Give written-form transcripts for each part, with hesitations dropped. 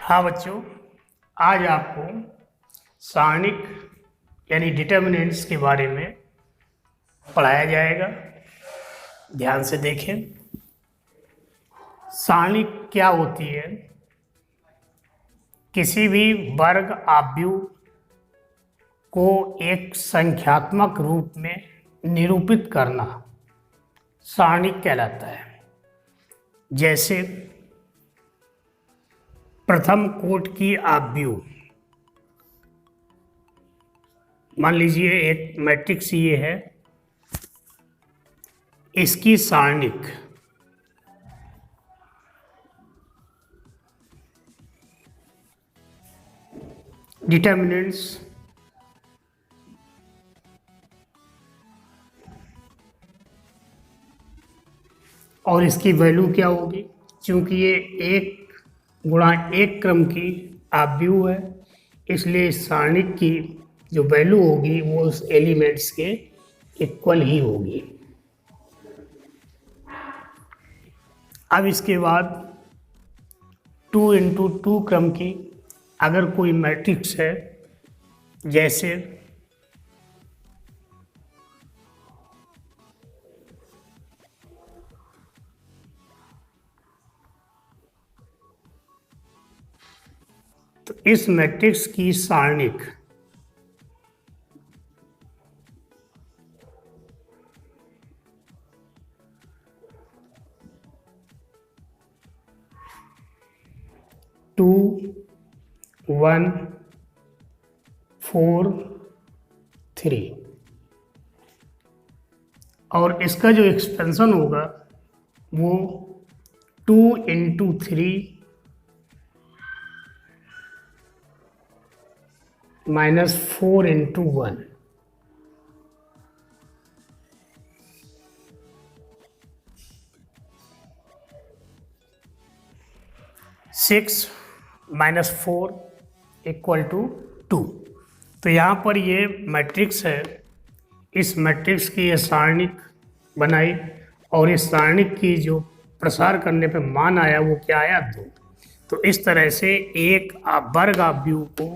हाँ बच्चों, आज आपको सारणिक यानी डिटर्मिनेंट्स के बारे में पढ़ाया जाएगा। ध्यान से देखें। सारणिक क्या होती है? किसी भी वर्ग आव्यूह को एक संख्यात्मक रूप में निरूपित करना सारणिक कहलाता है। जैसे प्रथम कोटि की आव्यूह, मान लीजिए एक मैट्रिक्स ये है, इसकी सारणिक डिटर्मिनेंट्स और इसकी वैल्यू क्या होगी? क्योंकि ये 1 × 1 क्रम की आव्यूह है, इसलिए इस सारणिक की जो वैल्यू होगी वो उस एलिमेंट्स के इक्वल ही होगी। अब इसके बाद 2 × 2 क्रम की अगर कोई मैट्रिक्स है, जैसे तो इस मैट्रिक्स की सारणिक टू 1 4 3 और इसका जो एक्सपेंशन होगा वो 2 × 3 -4 × 1 6 - 4 = 2। तो यहाँ पर ये मैट्रिक्स है, इस मैट्रिक्स की ये सारणिक बनाई और इस सारणिक की जो प्रसार करने पे मान आया वो क्या आया? 2। तो इस तरह से एक वर्ग आव्यूह को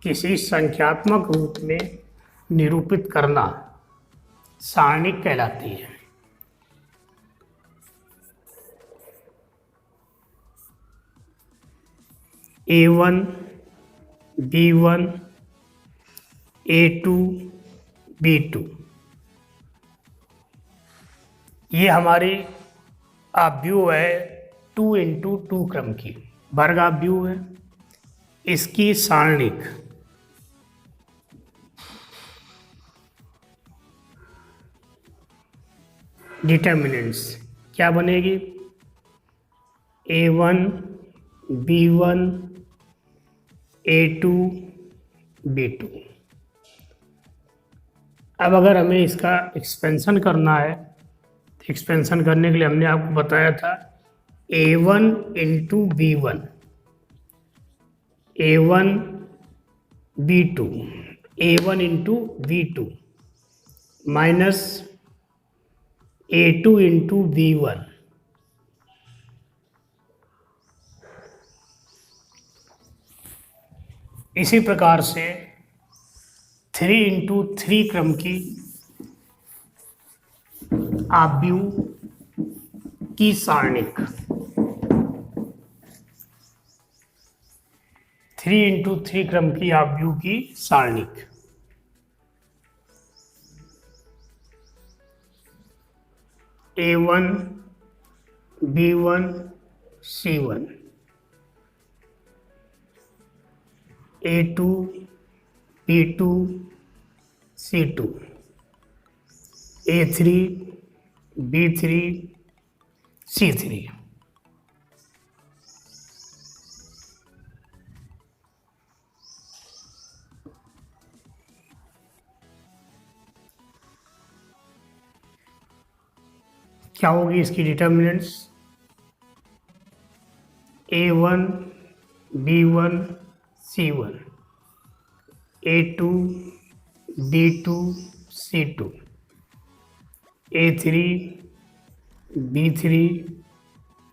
किसी संख्यात्मक रूप में निरूपित करना सारणिक कहलाती है। A1 B1 A2 B2 ये हमारी आव्यूह है 2 × 2 क्रम की वर्ग आव्यूह है। इसकी सारणिक डिटर्मिनेंट्स क्या बनेगी? A1 B1 A2 B2। अब अगर हमें इसका एक्सपेंशन करना है, तो एक्सपेंशन करने के लिए हमने आपको बताया था A1 × B1 A1 B2 A1 × B2 minus A2 × B1 इसी प्रकार से 3 × 3 क्रम की आव्यूह की सारणिक 3 × 3 क्रम की आव्यूह की सारणिक A1 B1 C1 A2 B2 C2 A3 B3 C3। क्या होगी इसकी determinants? A1 B1 C1 A2 B2 C2 A3 B3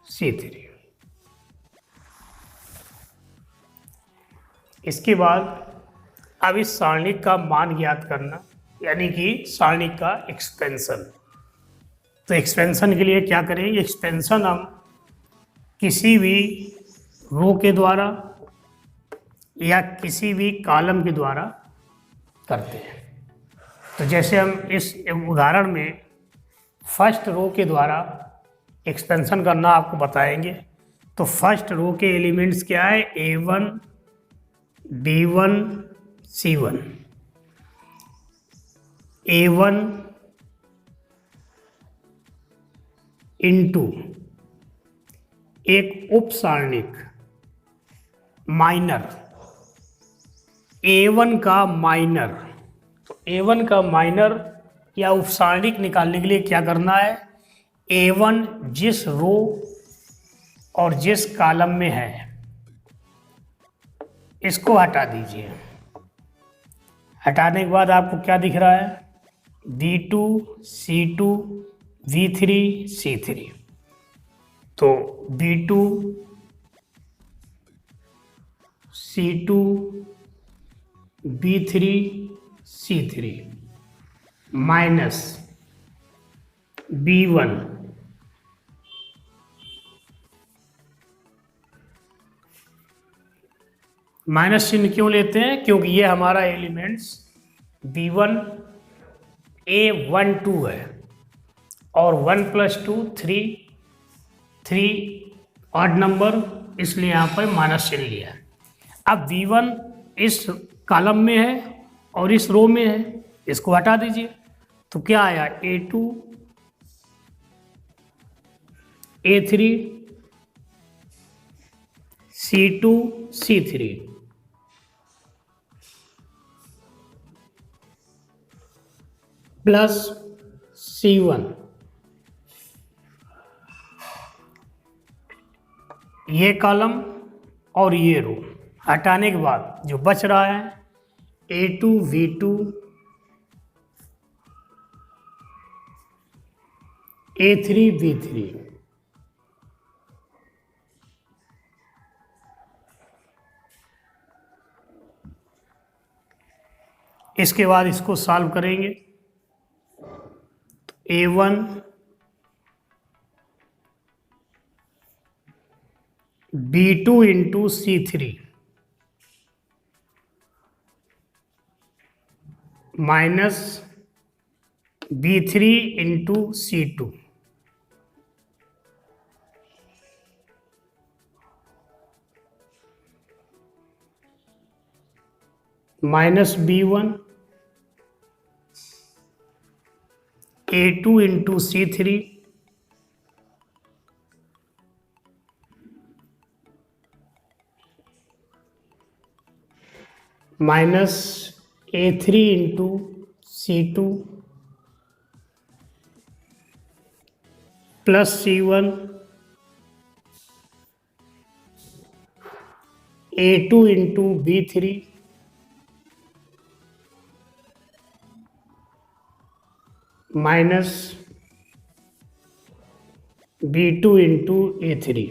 C3। इसके बाद अब इस सारणिक का मान ज्ञात करना, यानी कि सारणिक का एक्सपेंशन। तो एक्सपेंशन के लिए क्या करेंगे, एक्सपेंशन हम किसी भी रो के द्वारा या किसी भी कॉलम के द्वारा करते हैं। तो जैसे हम इस उदाहरण में फर्स्ट रो के द्वारा एक्सपेंशन करना आपको बताएंगे। तो फर्स्ट रो के एलिमेंट्स क्या है, A1 B1 C1। A1 into एक उप सारणिक माइनर A1 का माइनर। तो A1 का माइनर या उप सारणिक निकालने के लिए क्या करना है, A1 जिस रो और जिस कॉलम में है इसको हटा दीजिए। हटाने के बाद आपको क्या दिख रहा है, B2 C2 V3 C3। तो B2 C2 B3 C3 minus B1 minus चिन्ह क्यों लेते हैं, क्योंकि ये हमारा एलिमेंट्स B1 A12 है और 1 + 2 3 ऑड नंबर, इसलिए यहाँ पर माइनस चिन्ह लिया है। अब B1 इस कॉलम में है और इस रो में है, इसको हटा दीजिए। तो क्या आया, A2 A3 C2 C3 plus C1। ये कॉलम और ये रो हटाने के बाद जो बच रहा है A2 V2 A3 B3। इसके बाद इसको सॉल्व करेंगे। तो A1 B2 into C3 minus B3 into C2 minus B1 A2 into C3 minus A3 into C2 plus C1 A2 into B3 minus B2 into A3।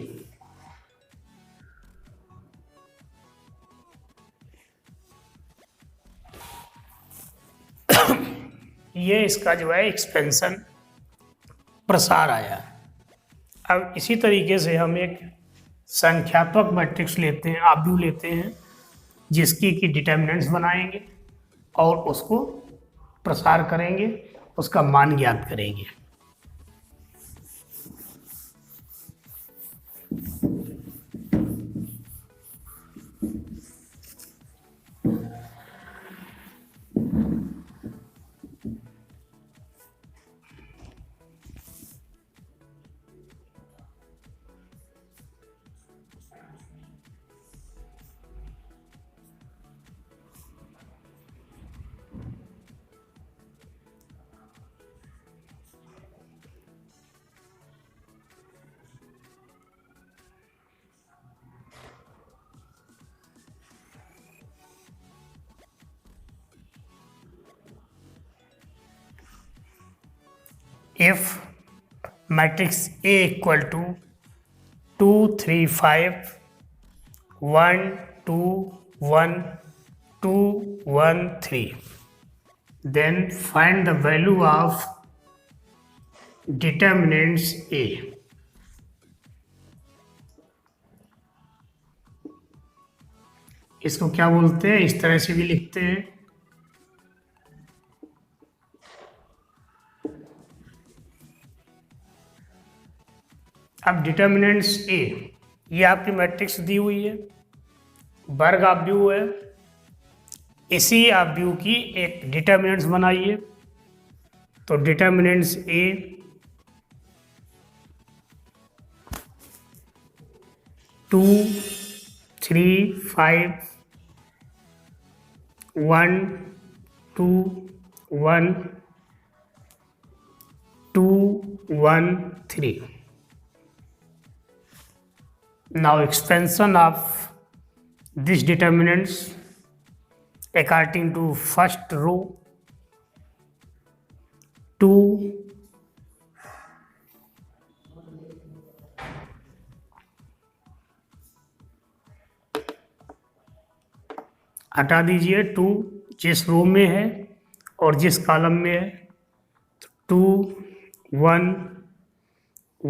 ये इसका जो है expansion प्रसार आया। अब इसी तरीके से हम एक संख्यात्मक मैट्रिक्स लेते हैं, आव्यूह लेते हैं, जिसकी की डिटर्मिनेंट्स बनाएंगे और उसको प्रसार करेंगे, उसका मान ज्ञात करेंगे। if matrix A equal to 2 3 5 1 2 1 2 1 3. Then find the value of determinants A. इसको क्या बोलते हैं, इस तरह से भी लिखते हैं। अब डिटर्मिनेंट्स ए, ये आपकी मैट्रिक्स दी हुई है, वर्ग ऑफ व्यू है, इसी ऑफ व्यू की एक डिटर्मिनेंट्स बनाइए। तो determinants A 2 3 5 1 2 1 2 1 3. Now expansion of these determinants according to first row 2 हटा दीजिए, 2 जिस रो में है और जिस कॉलम में है, 2 1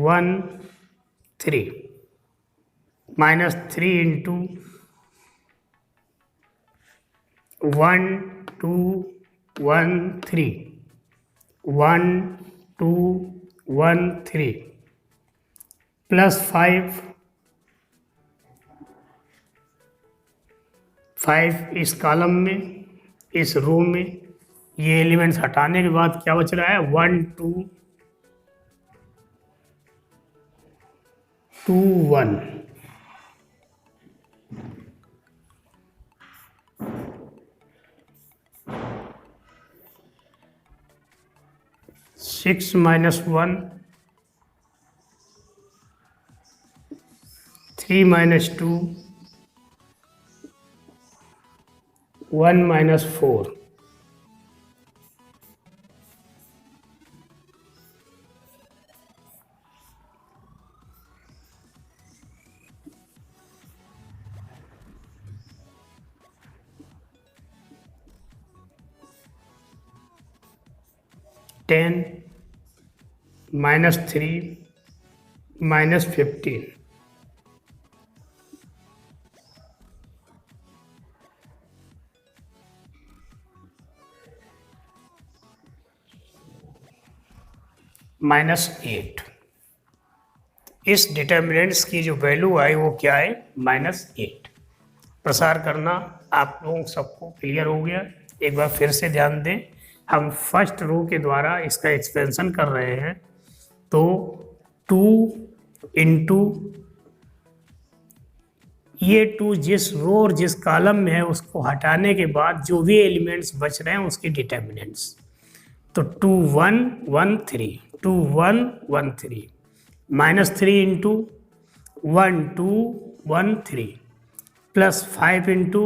1 3 -3 इंटू 1 2 1 3 1 2 1 3 प्लस 5 इस कॉलम में, इस रो में। ये एलिमेंट्स हटाने के बाद क्या बच रहा है, 1 2 2 1. 6 -1 3 -2 1 -4. -10 -3 -15. -8. इस डिटर्मिनेंट्स की जो वैल्यू आई वो क्या है, -8. प्रसार करना आप लोगों सबको क्लियर हो गया। एक बार फिर से ध्यान दें, हम फर्स्ट रो के द्वारा इसका एक्सपेंशन कर रहे हैं। तो 2 इंटू ये 2 जिस रो और जिस कॉलम में है उसको हटाने के बाद जो भी एलिमेंट्स बच रहे हैं उसकी डिटर्मिनेंट्स। तो 2 1 1 3 2 1 1 3 -3 इंटू 1 2 1 3 प्लस 5 इंटू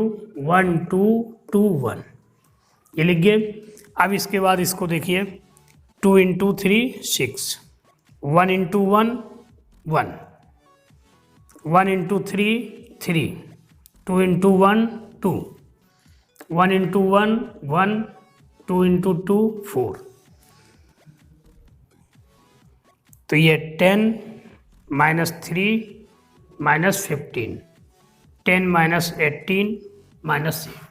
1 2 2 1, ये लिख गए। अब इसके बाद इसको देखिए, 2 into 3 6 1 into 1 1 1 into 3 3 2 into 1 2 1 into 1 1 2 into 2 4. तो ये 10 -3 -15 10 -18 -8.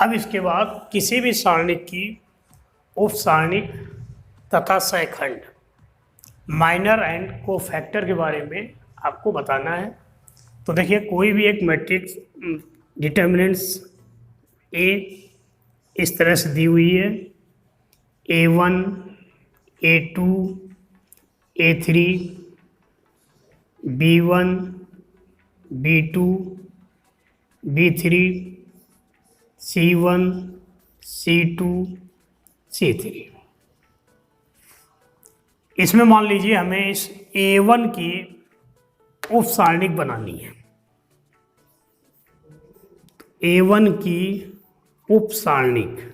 अब इसके बाद किसी भी सारणिक की उप सारणिक तथा सहखंड, माइनर एंड कोफैक्टर के बारे में आपको बताना है। तो देखिए, कोई भी एक मैट्रिक्स डिटर्मिनेंट्स ए इस तरह से दी हुई है, A1, A2, A3, B1, B2, B3, C1, C2, C3। इसमें मान लीजिए हमें इस A1 की उप सारणिक बनानी है। A1 की उप सारणिक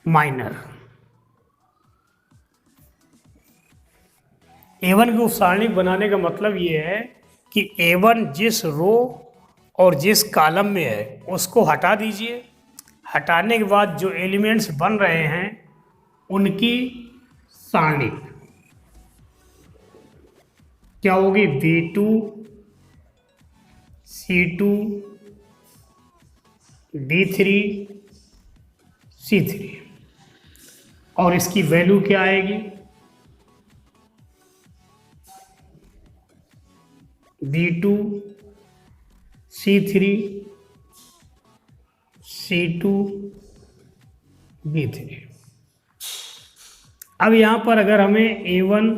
माइनर, A1 की उप सारणिक बनाने का मतलब ये है कि A1 जिस रो और जिस कॉलम में है उसको हटा दीजिए। हटाने के बाद जो एलिमेंट्स बन रहे हैं उनकी सारणिक क्या होगी? B2, C2, B3, C3। और इसकी वैल्यू क्या आएगी? B2, C3, C2, B3। अब यहां पर अगर हमें A1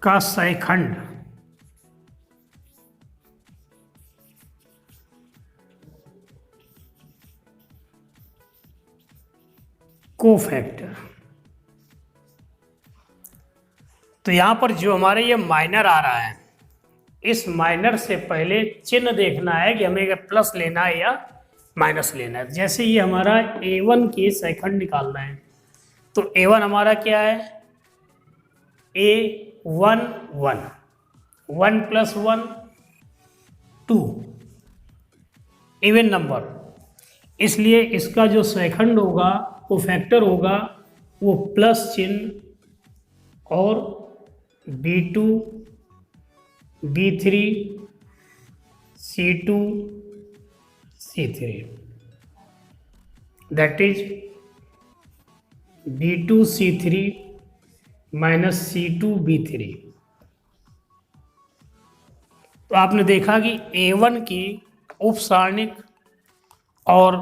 का सहखंड कोफैक्टर, तो यहां पर जो हमारे ये माइनर आ रहा है, इस माइनर से पहले चिन्ह देखना है कि हमें प्लस लेना है या माइनस लेना है। जैसे ये हमारा A1 की सहखंड निकालना है, तो A1 हमारा क्या है? A1 1, 1 + 1 2, इवन नंबर, इसलिए इसका जो सहखंड होगा वो फैक्टर होगा वो प्लस चिन्ह और B2, B3, C2, C3, that is B2 C3 minus C2 B3। तो आपने देखा कि A1 की उप सारणिक और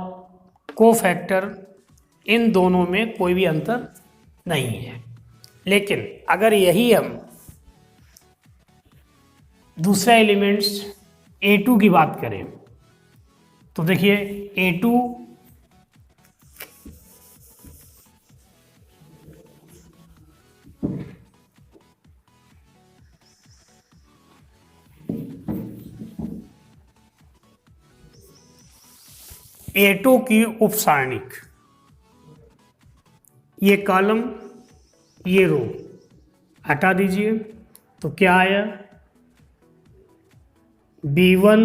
कोफैक्टर इन दोनों में कोई भी अंतर नहीं है। लेकिन अगर यही हम दूसरा एलिमेंट्स A2 की बात करें, तो देखिए A2 A2 की उप सारणिक, ये कॉलम ये रो हटा दीजिए, तो क्या आया? B1,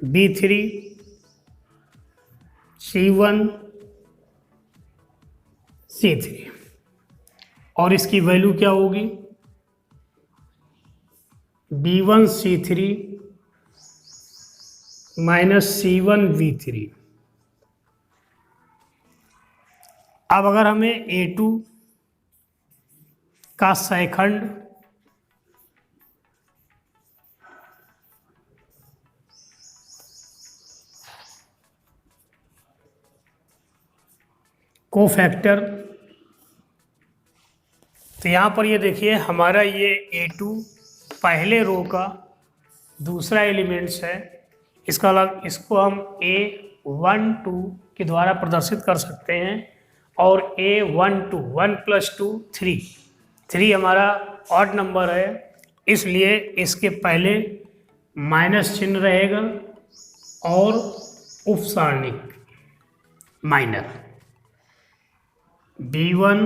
B3, C1, C3। और इसकी वैल्यू क्या होगी? B1 C3 minus C1 V3। अब अगर हमें A2 का सहखंड कोफैक्टर, तो यहाँ पर ये देखिए हमारा ये A2 पहले रो का दूसरा एलिमेंट्स है। इसका अलग, इसको हम A1 2 के द्वारा प्रदर्शित कर सकते हैं। और A1 2, 1 + 2 3, 3 हमारा ऑड नंबर है, इसलिए इसके पहले माइनस चिन्ह रहेगा और उप सारणिक minor B1,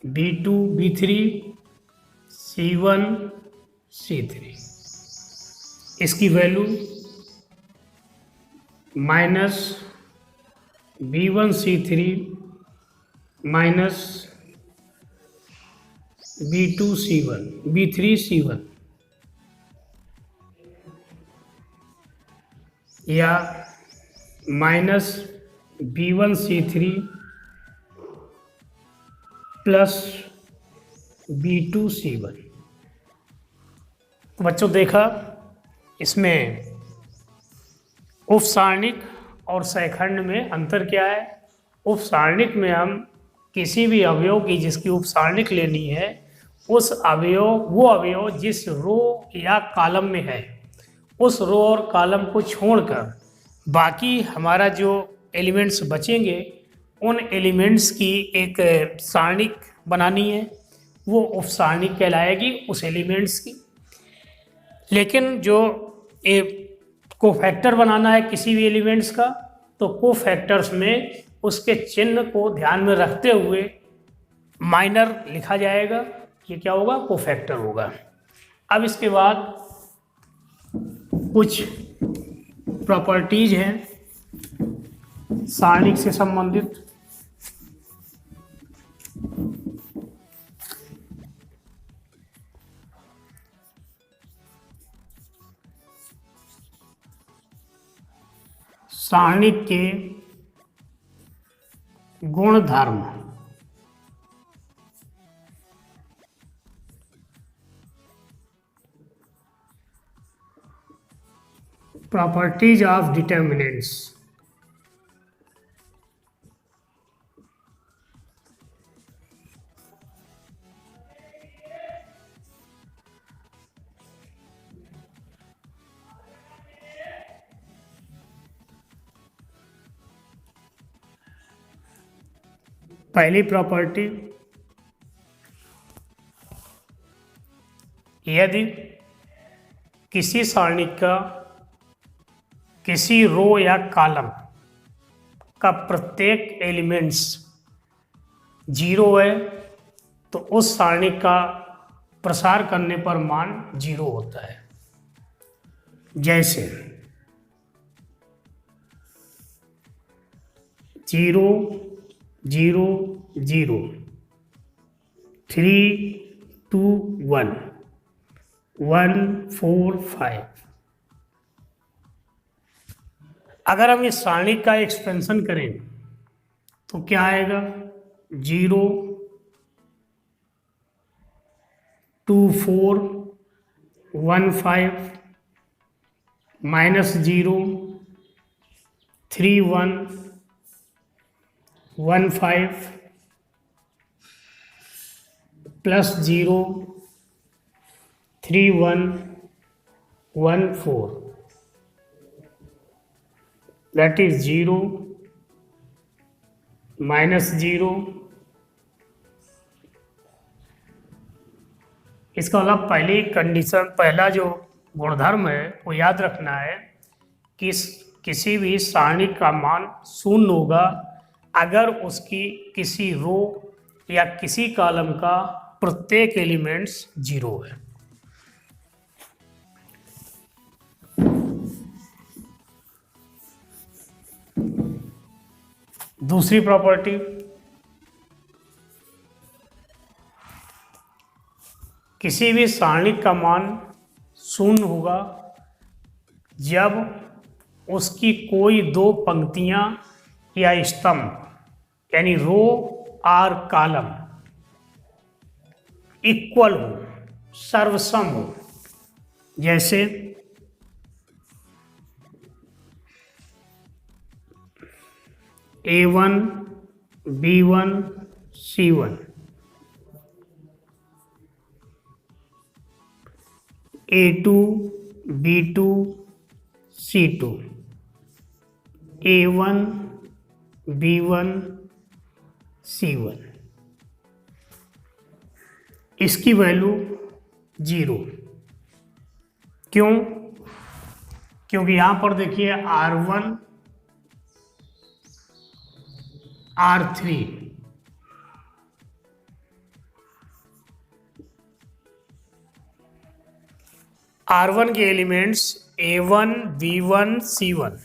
B2, B3, C1, C3। इसकी value minus B1C3 minus B2C1 B3C1 या माइनस B1C3 प्लस B2C1। तो बच्चों देखा इसमें उप सारणिक और सहखंड में अंतर क्या है। उप सारणिक में हम किसी भी अवयव की जिसकी उप सारणिक लेनी है उस अवयव जिस रो या कॉलम में है उस रो और कॉलम को छोड़कर बाकी हमारा जो एलिमेंट्स बचेंगे उन एलिमेंट्स की एक सारणिक बनानी है, वो उप सारणिक कहलाएगी उस एलिमेंट्स की। लेकिन जो कोफैक्टर बनाना है किसी भी एलिमेंट्स का, तो कोफैक्टर्स में उसके चिन्ह को ध्यान में रखते हुए माइनर लिखा जाएगा। ये क्या होगा, कोफैक्टर होगा। अब इसके बाद कुछ प्रॉपर्टीज हैं सारणिक से संबंधित। सारणिक के गुणधर्म। Properties of determinants. पहली प्रॉपर्टी, यदि किसी सारणिक का किसी रो या कॉलम का प्रत्येक एलिमेंट्स 0 है तो उस सारणिक का प्रसार करने पर मान 0 होता है। जैसे 0 0 0 3 2 1 1 4 5। अगर हम इस सारणी का एक्सपेंशन करें तो क्या आएगा, 0 2 4 1 5 -0 3 1 1 5 +0 3 1 1 4, that is 0 -0। इसका मतलब पहली कंडीशन, पहला जो गुणधर्म है वो याद रखना है कि किसी भी सारणी का मान 0 होगा अगर उसकी किसी रो या किसी कॉलम का प्रत्येक एलिमेंट्स 0 है। दूसरी प्रॉपर्टी, किसी भी सारणी का मान 0 होगा जब उसकी कोई 2 पंक्तियां या स्तंभ यानी रो और कॉलम इक्वल हो, सर्वसम हो। जैसे A1 B1 C1, A2 B2 C2, A1 B1 C1। इसकी वैल्यू 0। क्यों? क्योंकि यहाँ पर देखिए R1 R3 R1 के elements A1 B1 C1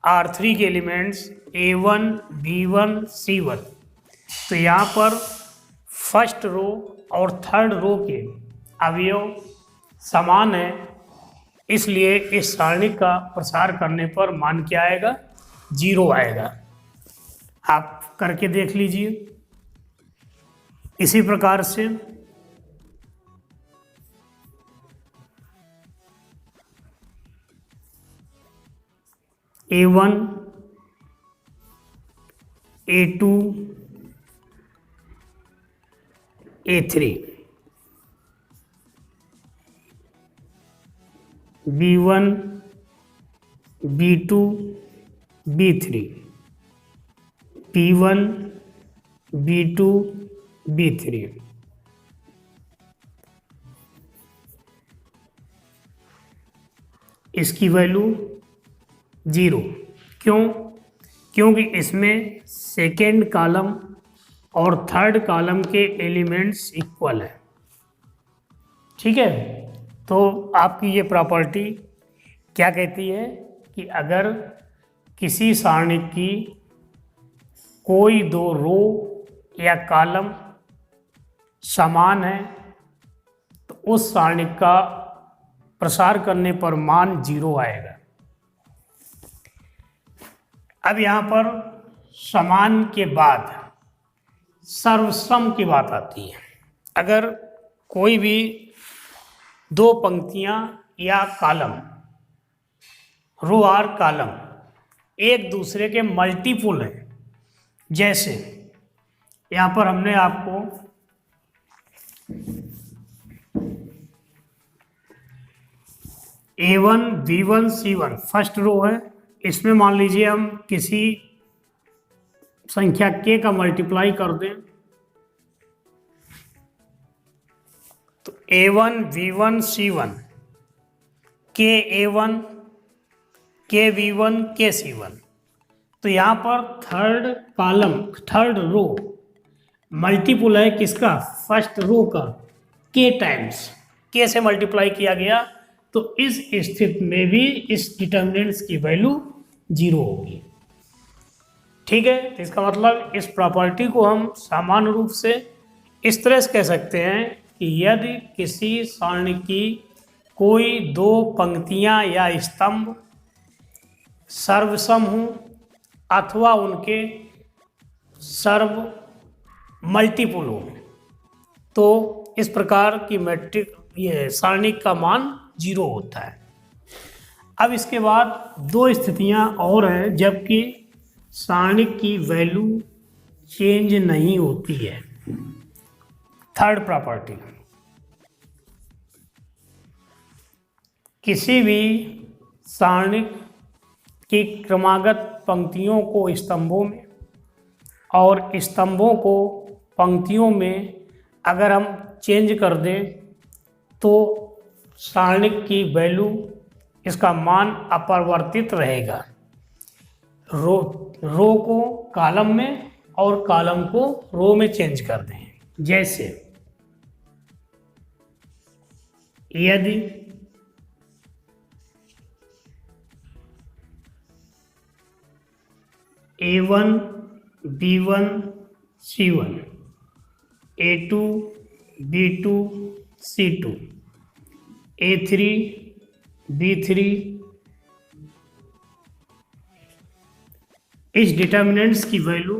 R3 के एलिमेंट्स A1, B1, C1। तो यहाँ पर फर्स्ट रो और थर्ड रो के अवयव समान है, इसलिए इस सारणी का प्रसार करने पर मान क्या आएगा? 0 आएगा। आप करके देख लीजिए। इसी प्रकार से A1, A2, A3, B1, B2, B3, P1, B2, B3। इसकी वैल्यू 0। क्यों? क्योंकि इसमें सेकेंड कॉलम और थर्ड कॉलम के एलिमेंट्स इक्वल है। ठीक है, तो आपकी ये प्रॉपर्टी क्या कहती है कि अगर किसी सारणी की कोई दो रो या कॉलम समान है तो उस सारणी का प्रसार करने पर मान 0 आएगा। अब यहाँ पर समान के बाद सर्वसम की बात आती है। अगर कोई भी दो पंक्तियाँ या कॉलम, रो और कॉलम एक दूसरे के मल्टीपुल हैं, जैसे यहाँ पर हमने आपको A1, B1, C1 first row है, इसमें मान लीजिए हम किसी संख्या k का मल्टीप्लाई कर दें तो A1, B1, C1 k A1, k B1, k C1। तो यहाँ पर third column, third row multiple है किसका? फर्स्ट रो का k टाइम्स, k से मल्टीप्लाई किया गया। तो इस स्थिति में भी इस डिटर्मिनेंट्स की वैल्यू 0 होगी। ठीक है, तो इसका मतलब इस प्रॉपर्टी को हम सामान्य रूप से इस तरह से कह सकते हैं कि यदि किसी सारणी की कोई दो पंक्तियां या स्तंभ सर्वसम हों अथवा उनके सर्व मल्टीपुल हों तो इस प्रकार की मैट्रिक्स, ये सारणी का मान 0 होता है। अब इसके बाद दो स्थितियां और हैं जबकि सारणी की वैल्यू चेंज नहीं होती है। थर्ड प्रॉपर्टी, किसी भी सारणी की क्रमागत पंक्तियों को स्तंभों में और स्तंभों को पंक्तियों में अगर हम चेंज कर दें तो सारणी की वैल्यू, इसका मान अपरिवर्तित रहेगा। रो को कॉलम में और कॉलम को रो में चेंज कर दें। जैसे यदि A1, B1, C1, A2, B2, C2, A3, B3 इस डिटर्मिनेंट्स की वैल्यू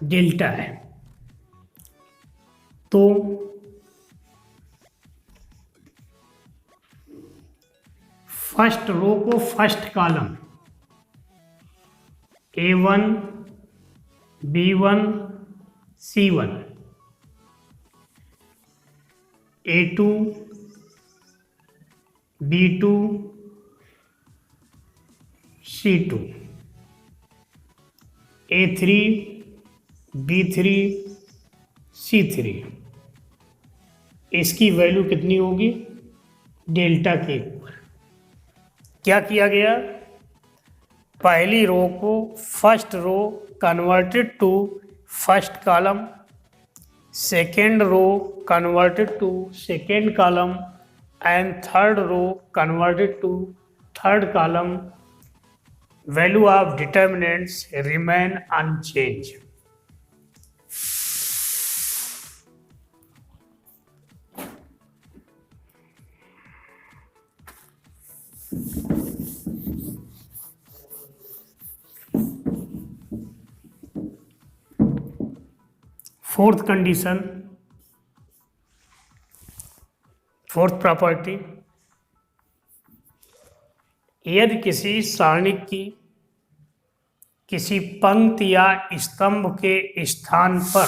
डेल्टा है तो फर्स्ट रो को first column A1, B1, C1, A2, B2, C2, A3, B3, C3 इसकी वैल्यू कितनी होगी? डेल्टा के ऊपर। क्या किया गया? पहली रो को first row converted to first column, second row converted to second column and third row converted to third column value of determinants remain unchanged. Fourth condition, fourth property, यदि किसी सारणी की किसी पंक्ति या स्तंभ के स्थान पर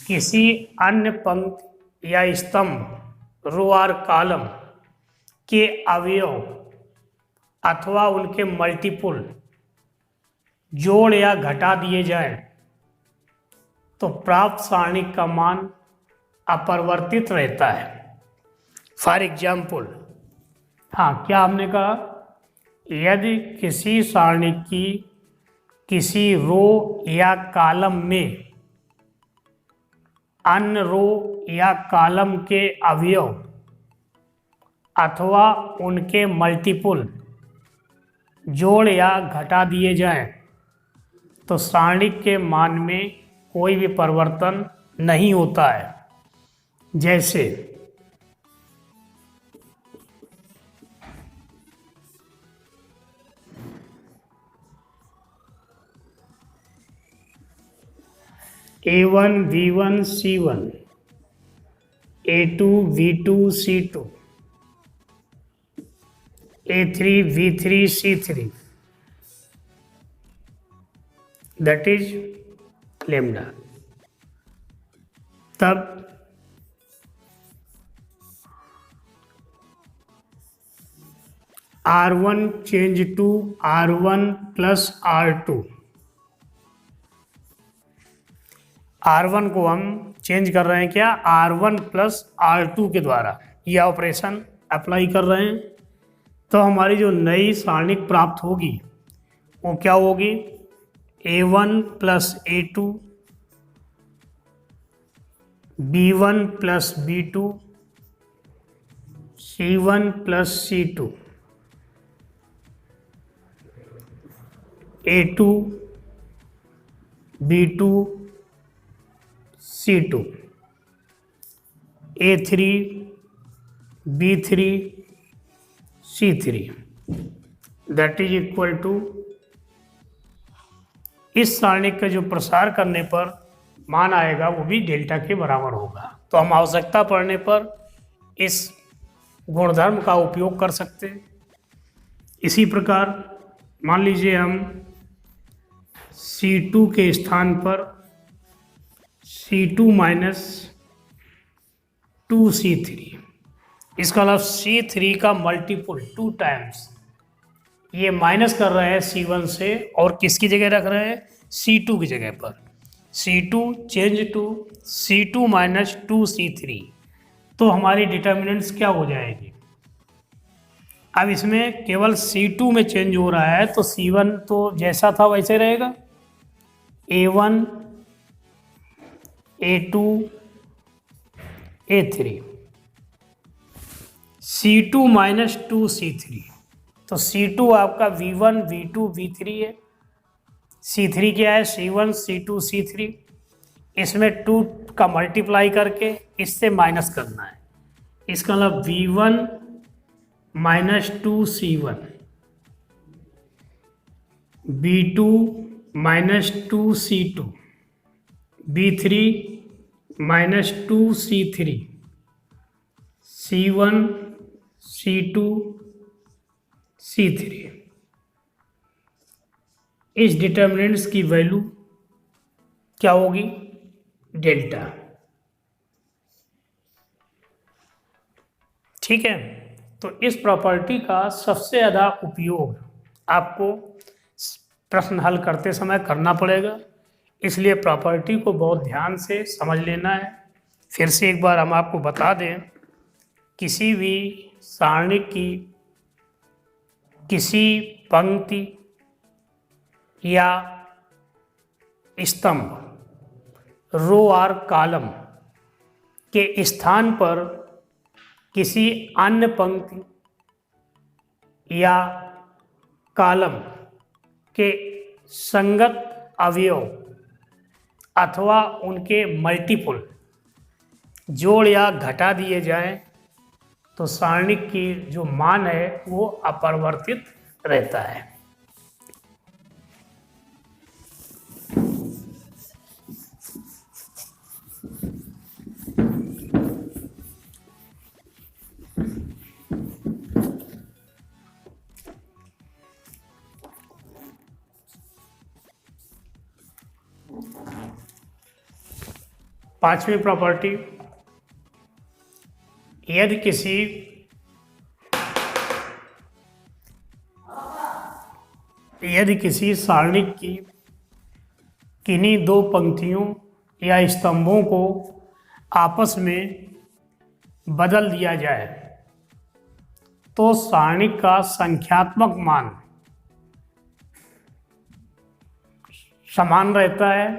किसी अन्य पंक्ति या स्तंभ रो और कॉलम के अवयव अथवा उनके मल्टीपुल जोड़ या घटा दिए जाएं तो प्राप्त सारणी का मान अपरिवर्तित रहता है। फॉर एग्जाम्पल, हाँ, क्या हमने कहा, यदि किसी सारणी की किसी रो या कॉलम में अन्य रो या कॉलम के अवयव अथवा उनके मल्टीपुल जोड़ या घटा दिए जाएं तो सारणी के मान में कोई भी परिवर्तन नहीं होता है। जैसे A1 V1 C1, A2 V2 C2, A3 V3 C3, that is lambda। तब R1 change to R1 plus R2। R1 को हम चेंज कर रहे हैं क्या, R1 प्लस R2 के द्वारा यह ऑपरेशन अप्लाई कर रहे हैं। तो हमारी जो नई सारणी प्राप्त होगी वो क्या होगी, A1 plus A2, B1 plus B2, C1 plus C2, A2 B2 C2, A3 B3 C3, that is equal to, इस सारणी का जो प्रसार करने पर मान आएगा वो भी डेल्टा के बराबर होगा। तो हम आवश्यकता पड़ने पर इस गुणधर्म का उपयोग कर सकते हैं। इसी प्रकार मान लीजिए हम C2 के स्थान पर C2 माइनस 2C3, इसका मतलब C3 का मल्टीपुल 2 टाइम्स, ये माइनस कर रहे हैं C1 से और किसकी जगह रख रहे हैं, C2 की जगह पर। C2 change to C2 minus 2C3, तो हमारी डिटर्मिनेंट्स क्या हो जाएगी। अब इसमें केवल C2 में चेंज हो रहा है तो C1 तो जैसा था वैसे रहेगा, A1 A2 A3, C2 minus 2C3, तो C2 आपका V1 V2 V3 है, C3 क्या है, C1 C2 C3, इसमें 2 का मल्टीप्लाई करके इससे माइनस करना है। इसका मतलब V1 minus 2C1, B2 minus 2C2, B3 minus 2C3, C1 C2 C3। इस डिटर्मिनेंट्स की वैल्यू क्या होगी, डेल्टा। ठीक है, तो इस प्रॉपर्टी का सबसे ज़्यादा उपयोग आपको प्रश्न हल करते समय करना पड़ेगा, इसलिए प्रॉपर्टी को बहुत ध्यान से समझ लेना है। फिर से एक बार हम आपको बता दें, किसी भी सारणी की किसी पंक्ति या स्तंभ रो और कॉलम के स्थान पर किसी अन्य पंक्ति या कॉलम के संगत अवयव अथवा उनके मल्टीपल जोड़ या घटा दिए जाएं तो सारणिक की जो मान है वो अपरिवर्तित रहता है। पांचवी प्रॉपर्टी, यदि किसी सारणिक की किन्हीं दो पंक्तियों या स्तंभों को आपस में बदल दिया जाए तो सारणिक का संख्यात्मक मान समान रहता है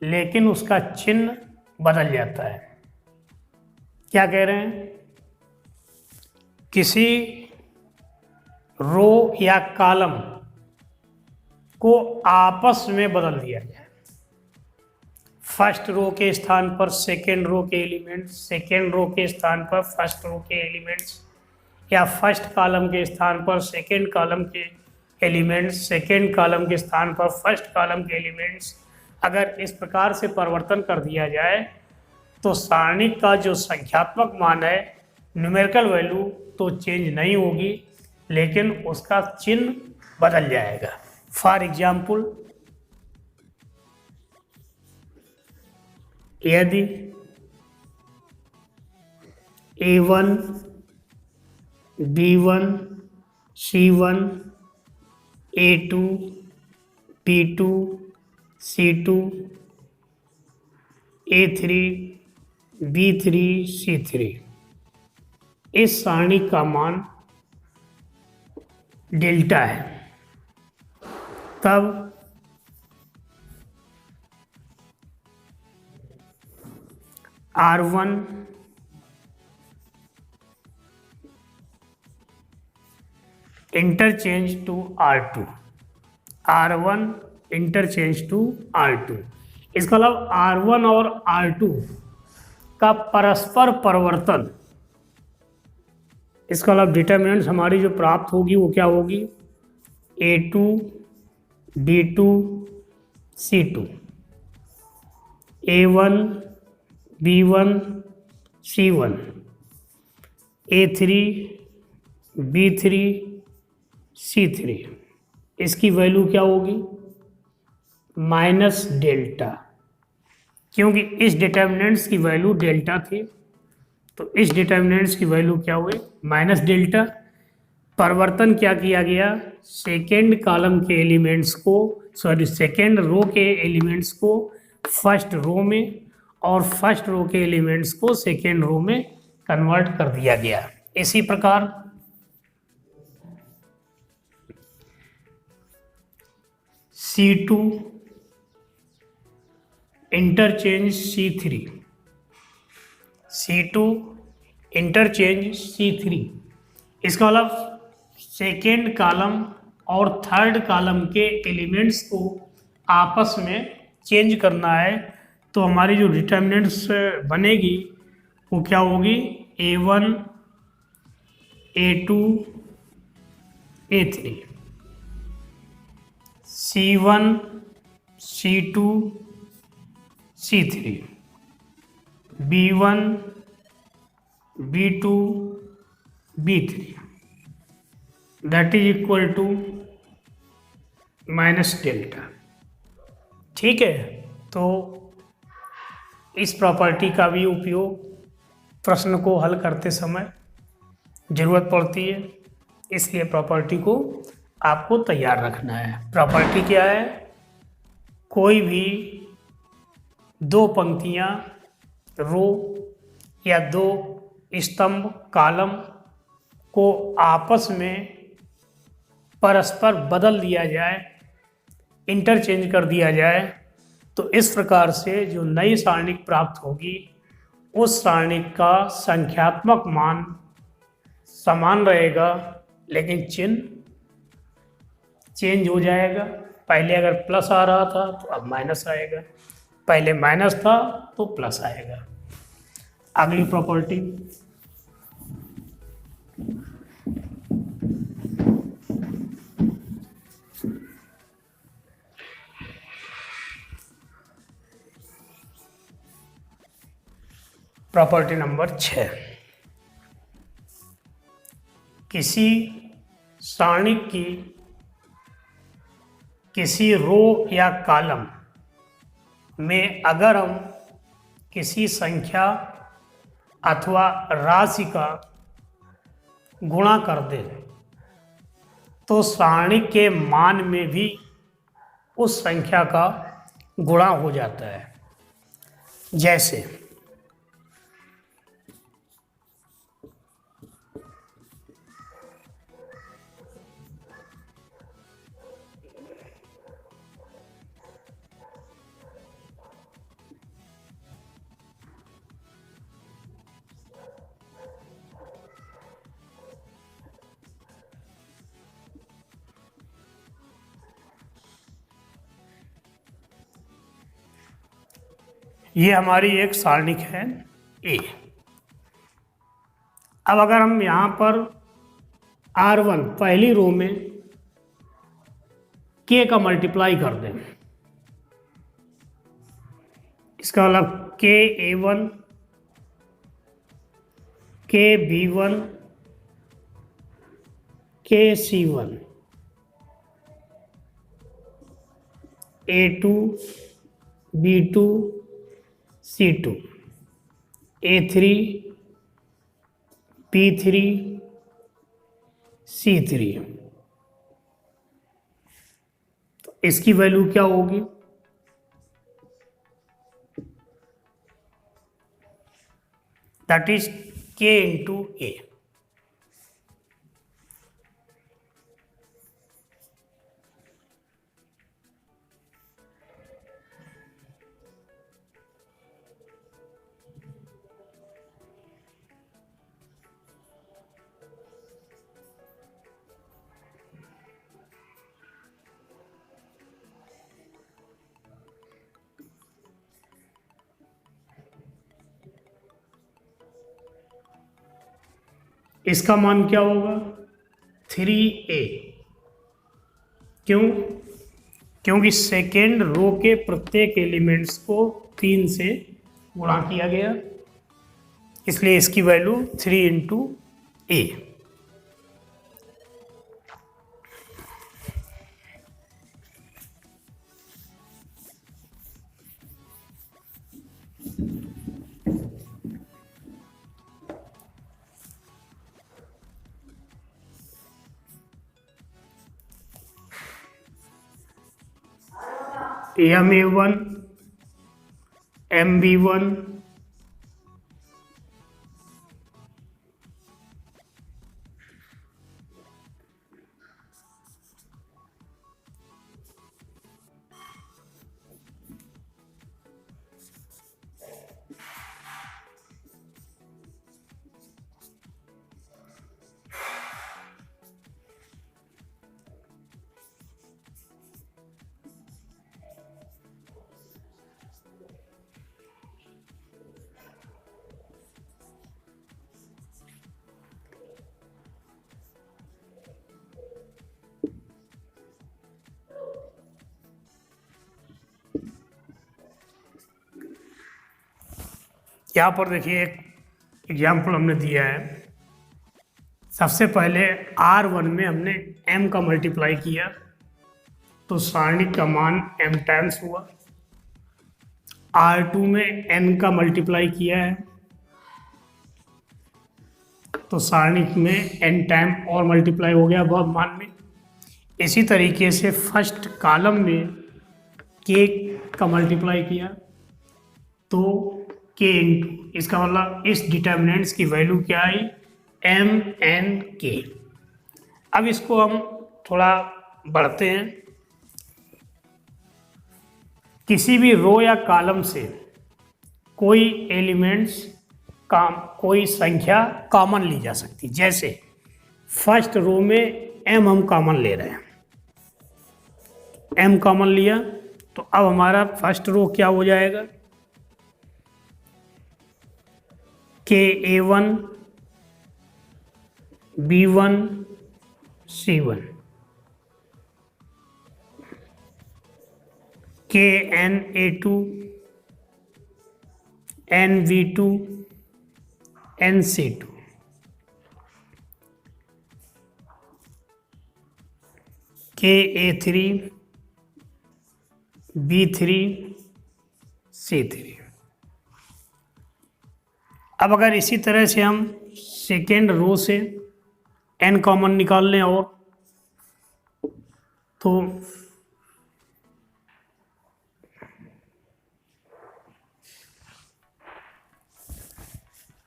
लेकिन उसका चिन्ह बदल जाता है। क्या कह रहे हैं? किसी रो या कॉलम को आपस में बदल दिया जाए, फर्स्ट रो के स्थान पर सेकेंड रो के एलिमेंट्स, सेकेंड रो के स्थान पर फर्स्ट रो के एलिमेंट्स, या फर्स्ट कॉलम के स्थान पर सेकेंड कॉलम के एलिमेंट्स, सेकेंड कॉलम के स्थान पर फर्स्ट कॉलम के एलिमेंट्स, अगर इस प्रकार से परिवर्तन कर दिया जाए तो सारणिक का जो संख्यात्मक मान है, न्यूमेरिकल वैल्यू तो चेंज नहीं होगी लेकिन उसका चिन्ह बदल जाएगा। फॉर एग्जाम्पल, यदि A1, B1, C1, A2, B2, C2, A3, B3, C3 इस सारणी का मान डेल्टा है, तब R1 interchange to R2, R1 interchange to R2। इसका मतलब R1 और R2 का परस्पर परिवर्तन, इसका मतलब डिटर्मिनेंट्स हमारी जो प्राप्त होगी वो क्या होगी? A2, B2, C2, A1, B1, C1, A3, B3, C3, इसकी वैल्यू क्या होगी? माइनस डेल्टा, क्योंकि इस डिटर्मिनेंट्स की वैल्यू डेल्टा थी तो इस डिटर्मिनेंट्स की वैल्यू क्या हुई? Minus delta. परिवर्तन क्या किया गया? सेकेंड कॉलम के एलिमेंट्स को, सेकेंड रो के एलिमेंट्स को फर्स्ट रो में और फर्स्ट रो के एलिमेंट्स को सेकेंड रो में कन्वर्ट कर दिया गया। इसी प्रकार C2 interchange C3, C2 interchange C3, इसका मतलब सेकेंड कॉलम और थर्ड कॉलम के एलिमेंट्स को आपस में चेंज करना है तो हमारी जो डिटर्मिनेंट्स बनेगी वो क्या होगी? A1, A2, A3, C1, C2, C3, B1, B2, B3, that is equal to minus delta. ठीक है, तो इस प्रॉपर्टी का भी उपयोग प्रश्न को हल करते समय ज़रूरत पड़ती है, इसलिए प्रॉपर्टी को आपको तैयार रखना है। प्रॉपर्टी क्या है? कोई भी दो पंक्तियाँ, रो या दो स्तंभ, कॉलम को आपस में परस्पर बदल दिया जाए, इंटरचेंज कर दिया जाए तो इस प्रकार से जो नई सारणिक प्राप्त होगी उस सारणिक का संख्यात्मक मान समान रहेगा लेकिन चिन्ह चेंज हो जाएगा। पहले अगर प्लस आ रहा था तो अब माइनस आएगा, पहले माइनस था तो प्लस आएगा। अगली प्रॉपर्टी, प्रॉपर्टी नंबर 6, किसी सारणी की किसी रो या कॉलम में अगर हम किसी संख्या अथवा राशि का गुणा कर दें तो सारणी के मान में भी उस संख्या का गुणा हो जाता है। जैसे ये हमारी एक सारणिक है ए। अब अगर हम यहाँ पर R1 पहली रो में K का मल्टीप्लाई कर दें, इसका मतलब KA1 KB1 KC1 A2 B2 C2 A3 B3 C3, तो इसकी वैल्यू क्या होगी? That is K into A। इसका मान क्या होगा? 3A। क्यों? क्योंकि सेकेंड रो के प्रत्येक एलिमेंट्स को 3 से गुणा किया गया, इसलिए इसकी value 3 into A। MA1 MB1 यहाँ पर देखिए एक एग्जाम्पल हमने दिया है। सबसे पहले R1 में हमने M का मल्टीप्लाई किया तो सारणी का मान M टाइम्स हुआ। R2 में N का मल्टीप्लाई किया है तो सारणी में N टाइम और मल्टीप्लाई हो गया वह मान में। इसी तरीके से फर्स्ट कॉलम में K का मल्टीप्लाई किया तो K इंटू, इसका मतलब इस डिटर्मिनेंट्स की वैल्यू क्या आई? M N K। अब इसको हम थोड़ा बढ़ते हैं। किसी भी रो या कॉलम से कोई एलिमेंट्स का कोई संख्या कॉमन ली जा सकती। जैसे फर्स्ट रो में M हम कॉमन ले रहे हैं m कॉमन लिया, तो अब हमारा फर्स्ट रो क्या हो जाएगा, KA1 B1 C1, KNA2 NV2 NC2, KA3 B3 C3। अब अगर इसी तरह से हम सेकेंड रो से n कॉमन निकाल लें और तो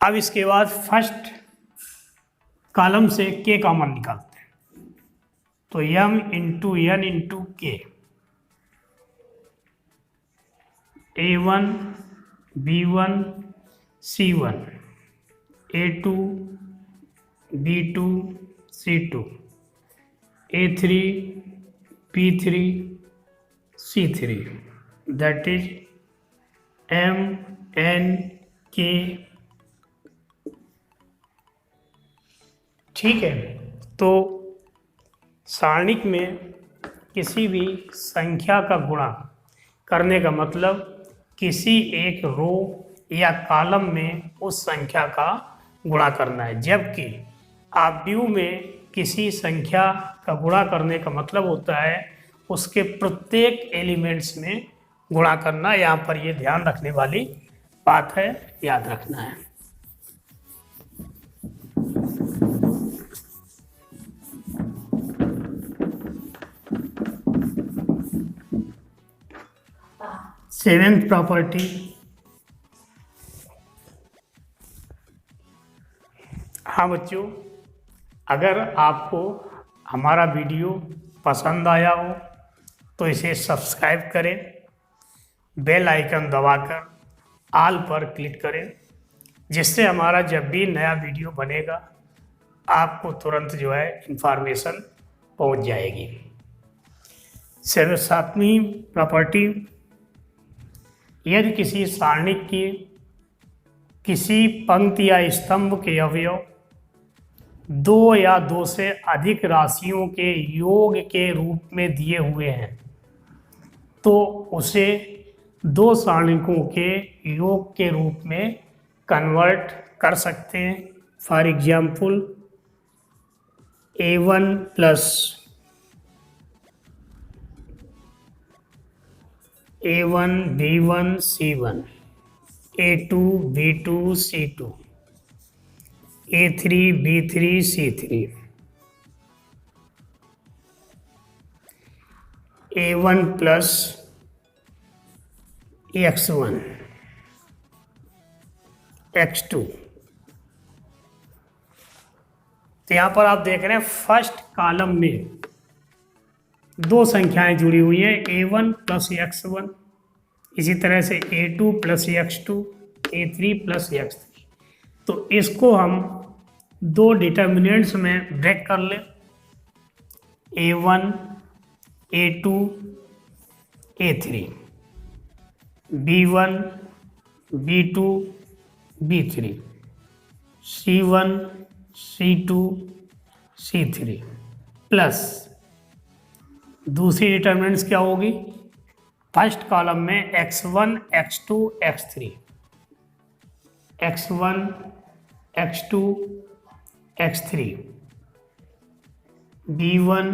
अब इसके बाद फर्स्ट कॉलम से k कॉमन निकालते हैं, तो m into n into k, A1 B1 C1 A2 B2 C2 A3 B3 C3, that is M N K। ठीक है, तो सारणिक में किसी भी संख्या का गुणा करने का मतलब किसी एक रो या कॉलम में उस संख्या का गुणा करना है, जबकि आव्यूह में किसी संख्या का गुणा करने का मतलब होता है उसके प्रत्येक एलिमेंट्स में गुणा करना। यहाँ पर ये ध्यान रखने वाली बात है, याद रखना है। सेवेंथ प्रॉपर्टी, हाँ बच्चों, अगर आपको हमारा वीडियो पसंद आया हो तो इसे सब्सक्राइब करें, बेल आइकन दबाकर ऑल पर क्लिक करें, जिससे हमारा जब भी नया वीडियो बनेगा आपको तुरंत जो है इंफॉर्मेशन पहुंच जाएगी। सातवीं प्रॉपर्टी, यदि किसी सारणिक की किसी पंक्ति या स्तंभ के अवयव दो या दो से अधिक राशियों के योग के रूप में दिए हुए हैं तो उसे दो सारणिकों के योग के रूप में कन्वर्ट कर सकते हैं। For example A1 plus A1 B1 C1 A2 B2 C2 A3 B3 C3 A1 plus X1 X2। तो यहाँ पर आप देख रहे हैं फर्स्ट कॉलम में दो संख्याएं जुड़ी हुई हैं, A1 प्लस X1, इसी तरह से A2 plus X2, A3 plus X3। तो इसको हम दो डिटर्मिनेंट्स में ब्रेक कर लें, A1 A2 A3, B1 B2 B3, C1 C2 C3 plus दूसरी डिटर्मिनेंट्स क्या होगी, फर्स्ट कॉलम में X1 X2 X3, X1 X2 X3, B1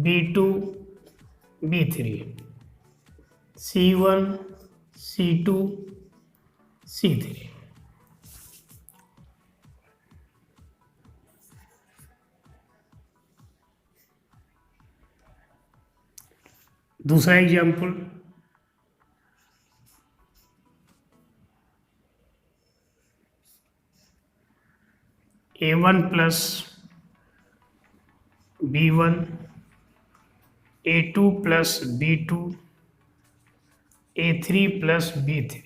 B2 B3, C1 C2 C3। दूसरा example, A1 plus B1 A2 plus B2 A3 plus B3,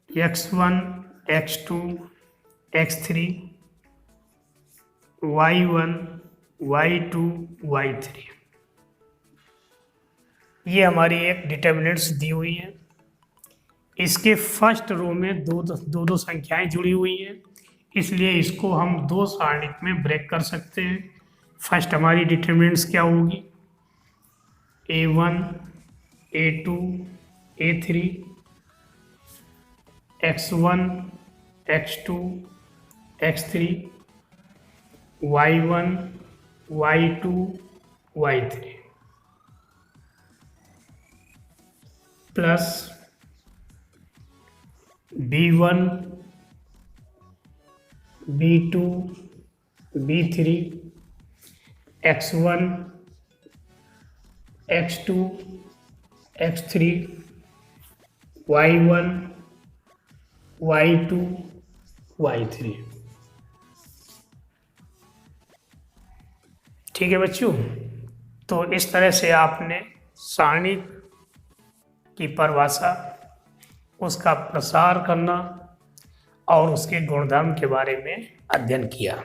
X1 X2 x3, y1, y2, y3। ये हमारी एक determinants दी हुई है। इसके first row में दो संख्याएं जुड़ी हुई हैं, इसलिए इसको हम दो सारणिक में ब्रेक कर सकते हैं। फर्स्ट हमारी डिटर्मिनेंट्स क्या होगी, a1, a2, a3, x1, x2, x3, y1, y2, y3 plus b1, b2, b3, x1, x2, x3, y1, y2, y3। ठीक है बच्चों, तो इस तरह से आपने सारणी की परिभाषा, उसका प्रसार करना और उसके गुणधर्म के बारे में अध्ययन किया।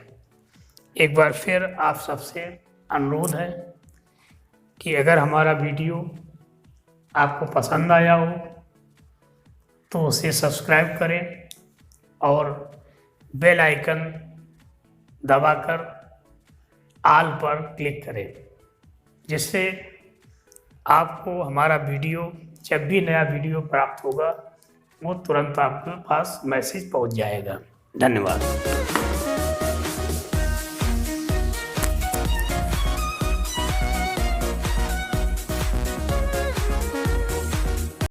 एक बार फिर आप सबसे अनुरोध है कि अगर हमारा वीडियो आपको पसंद आया हो तो उसे सब्सक्राइब करें और बेल आइकन दबाकर ऑल पर क्लिक करें, जिससे आपको हमारा वीडियो, जब भी नया वीडियो प्राप्त होगा, वो तुरंत आपके पास मैसेज पहुंच जाएगा। धन्यवाद।